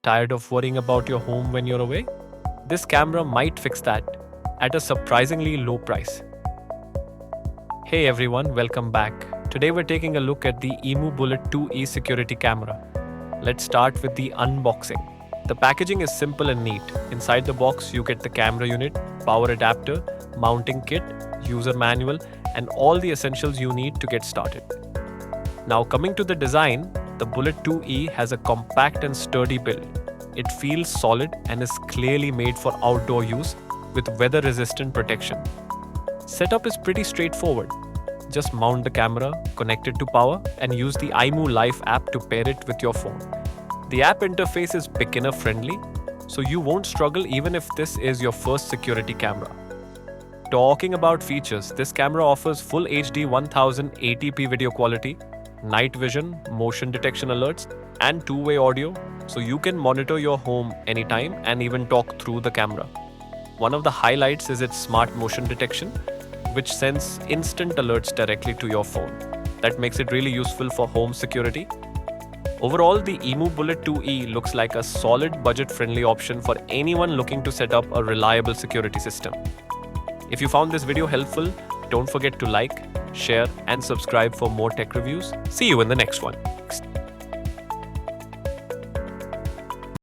Tired of worrying about your home when you're away? This camera might fix that at a surprisingly low price. Hey everyone, welcome back. Today we're taking a look at the IMOU Bullet 2E security camera. Let's start with the unboxing. The packaging is simple and neat. Inside the box, you get the camera unit, power adapter, mounting kit, user manual, and all the essentials you need to get started. Now coming to the design, the Bullet 2E has a compact and sturdy build. It feels solid and is clearly made for outdoor use with weather-resistant protection. Setup is pretty straightforward. Just mount the camera, connect it to power, and use the IMOU Life app to pair it with your phone. The app interface is beginner friendly, so you won't struggle even if this is your first security camera. Talking about features, this camera offers full HD 1080p video quality, night vision, motion detection alerts, and two-way audio, so you can monitor your home anytime and even talk through the camera. One of the highlights is its smart motion detection, which sends instant alerts directly to your phone. That makes it really useful for home security. Overall, the IMOU Bullet 2E looks like a solid budget-friendly option for anyone looking to set up a reliable security system. If you found this video helpful, don't forget to like, share, and subscribe for more tech reviews. See you in the next one.